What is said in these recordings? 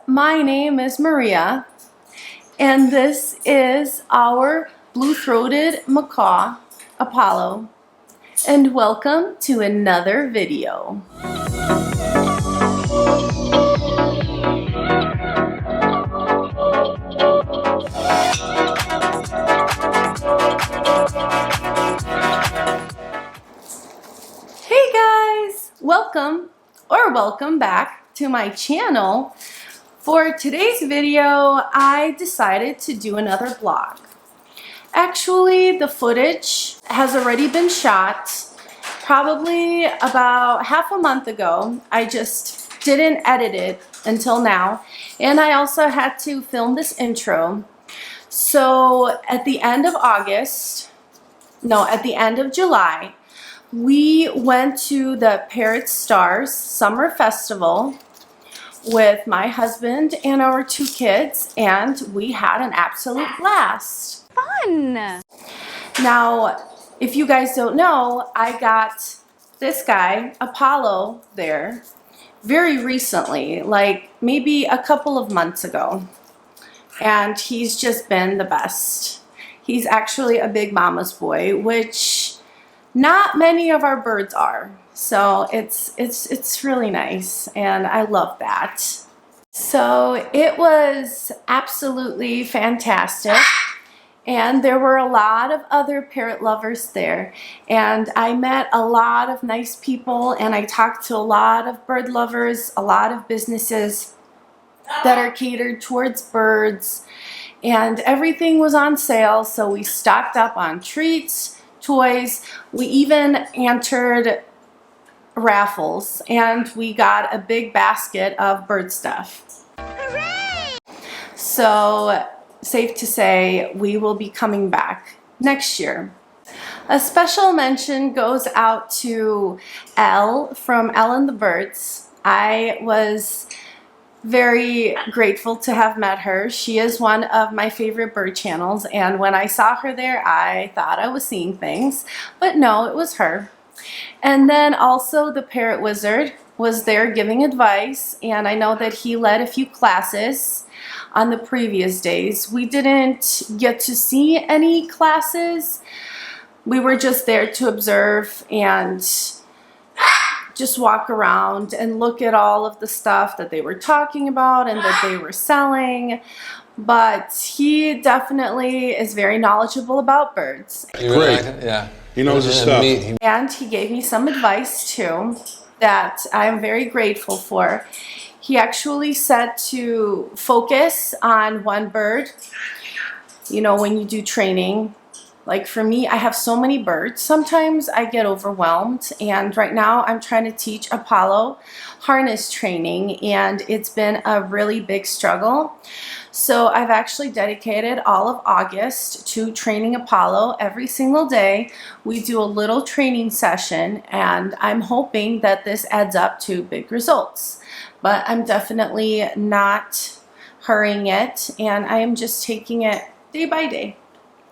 my name is Maria, and this is our blue-throated macaw, Apollo, and welcome to another video. Hey guys, welcome back to my channel. For today's video, I decided to do another vlog. Actually, the footage has already been shot probably about half a month ago. I just didn't edit it until now, and I also had to film this intro. So at the end of July, we went to the Parrot Stars Summer Festival with my husband and our 2 kids, and we had an absolute blast. Fun! Now, if you guys don't know, I got this guy, Apollo, there very recently, like maybe a couple of months ago, and he's just been the best. He's actually a big mama's boy, which not many of our birds are. So it's really nice, and I love that. So it was absolutely fantastic, and there were a lot of other parrot lovers there, and I met a lot of nice people, and I talked to a lot of bird lovers, a lot of businesses that are catered towards birds, and everything was on sale, so we stocked up on treats, toys. We even entered raffles, and we got a big basket of bird stuff. Hooray! So safe to say we will be coming back next year. A special mention goes out to Elle from Elle and the Birds. I was very grateful to have met her. She is one of my favorite bird channels, and when I saw her there, I thought I was seeing things, but no, it was her. And then also the Parrot Wizard was there giving advice, and I know that he led a few classes on the previous days. We didn't get to see any classes. We were just there to observe and just walk around and look at all of the stuff that they were talking about and that they were selling. But he definitely is very knowledgeable about birds. Great. Yeah. He knows his stuff. And he gave me some advice too that I'm very grateful for. He actually said to focus on one bird, you know, when you do training. Like for me, I have so many birds. Sometimes I get overwhelmed, and right now I'm trying to teach Apollo harness training, and it's been a really big struggle. So I've actually dedicated all of August to training Apollo every single day. We do a little training session, and I'm hoping that this adds up to big results. But I'm definitely not hurrying it, and I am just taking it day by day.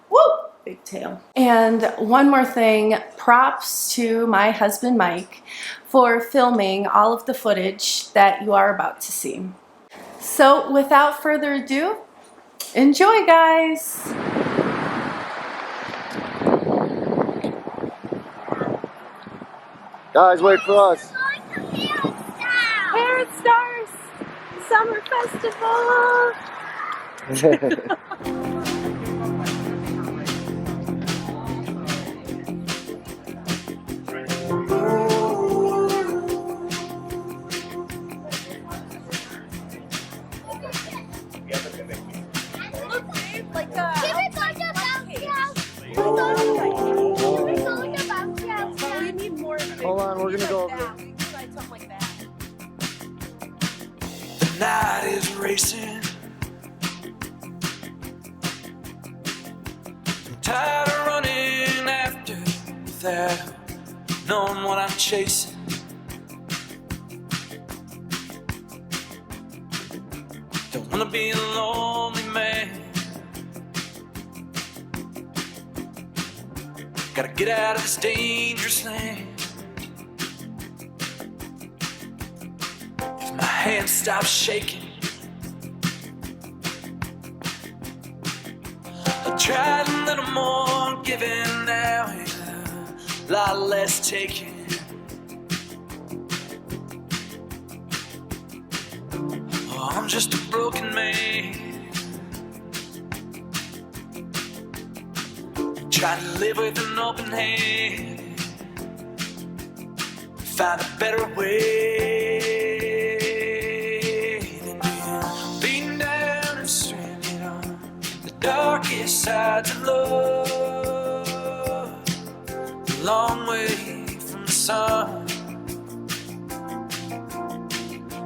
Woo! Big tail. And one more thing, props to my husband Mike for filming all of the footage that you are about to see. So without further ado, enjoy guys! Guys, wait for us. Parrot Stars Summer Festival! Hold on, we're gonna go over there. The night is racing. I'm tired of running after without knowing what I'm chasing. Don't wanna be a lonely man. Gotta get out of this dangerous land. If my hands stop shaking, tried a little more giving now, a lot less taking. Oh, I'm just a broken man, trying to live with an open hand, find a better way than being beaten down and stranded on the darkest sides of love, a long way from the sun.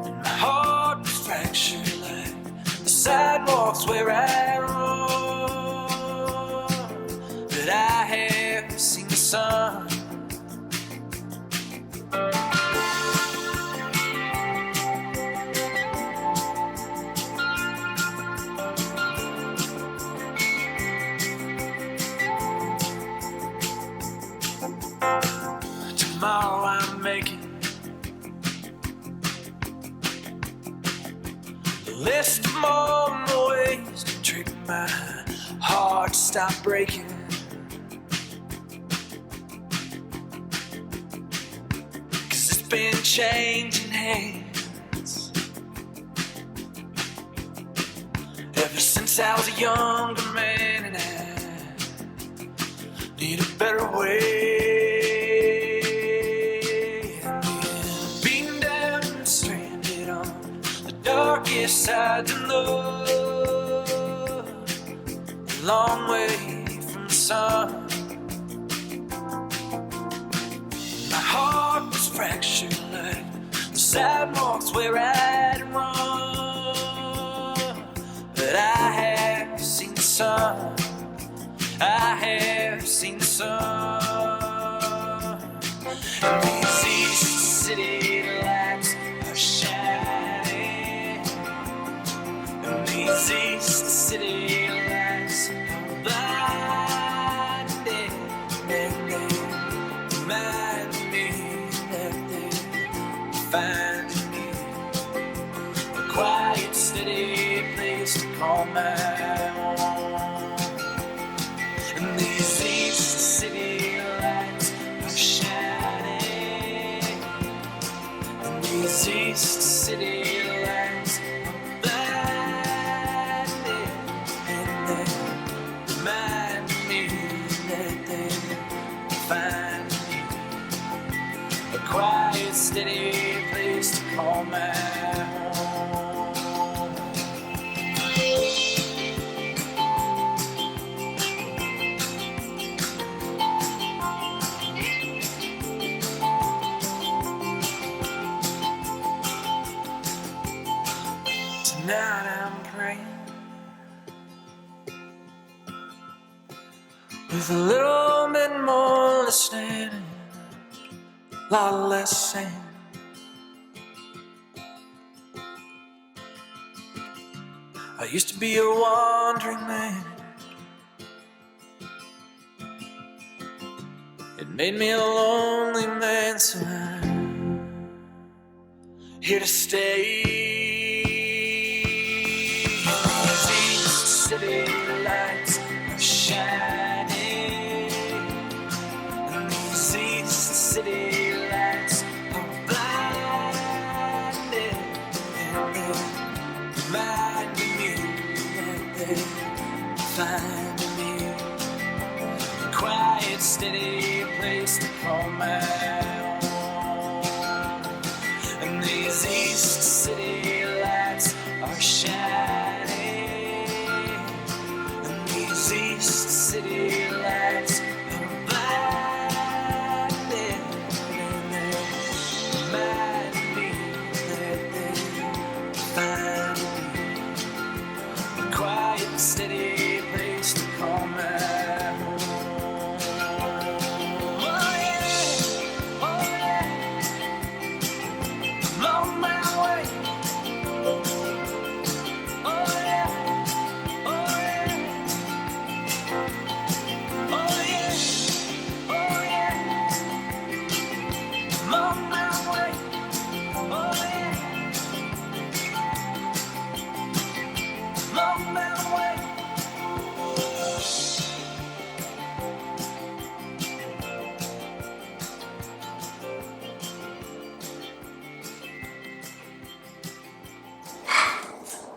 And my heart was fractured like the sidewalks where I roam, but I have seen the sun. Tomorrow I'm making a list of more ways to trick my heart to stop breaking. Cause it's been changing hands ever since I was a younger man, and I need a better way. Darkest side of love, a long way from the sun. My heart was fractured like the sidewalks where I'd run, but I have seen the sun. I have seen the sun. And these east city lights are shining. These east city lights are blinding, and they remind me that they find me a quiet, steady place to call my own. And these east city lights are shining, and these east city lights quiet, steady place to call my home. Tonight I'm praying with a little bit more listening, a lot less saying. I used to be a wandering man. It made me a lonely man, so I'm here to stay. These east city lights are shining, and these east city lights are blinding, and they remind me that they find me a quiet, steady place to call my own. And these east city lights are shining, and these east city lights are blinding, and they remind me that they find me a quiet, steady place to call my home. Oh yeah.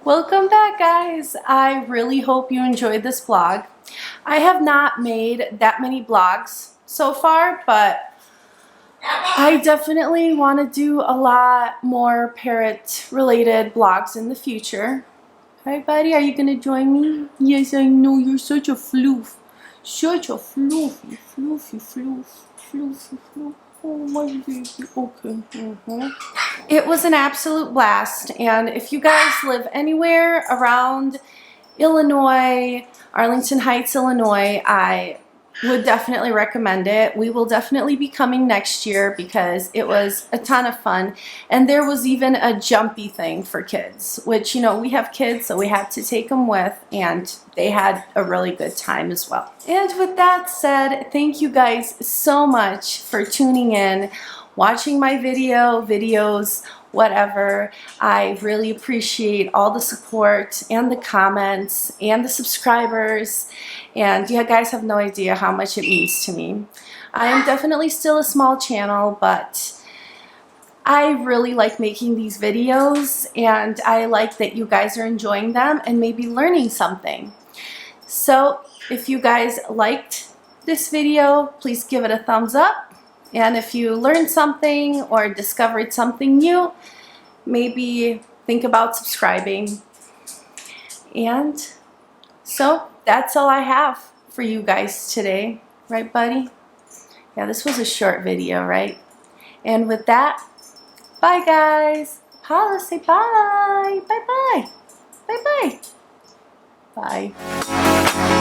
Welcome back, guys. I really hope you enjoyed this vlog. I have not made that many vlogs so far, but I definitely want to do a lot more parrot related vlogs in the future. Hi, buddy, are you going to join me? Yes, I know, you're such a floof. Such a floofy, floofy, floof, floofy, floof. Oh, my baby. Okay. It was an absolute blast, and if you guys live anywhere around Illinois, Arlington Heights, Illinois, I would definitely recommend it. We will definitely be coming next year because it was a ton of fun, and there was even a jumpy thing for kids, which, you know, we have kids, so we had to take them with, and they had a really good time as well. And with that said, thank you guys so much for tuning in, watching my videos, whatever. I really appreciate all the support and the comments and the subscribers, and you guys have no idea how much it means to me. I am definitely still a small channel, but I really like making these videos, and I like that you guys are enjoying them and maybe learning something. So if you guys liked this video, please give it a thumbs up. And if you learned something or discovered something new, maybe think about subscribing. And so that's all I have for you guys today. Right, buddy? Yeah, this was a short video, right? And with that, bye, guys. Paula, say bye. Bye-bye. Bye-bye. Bye.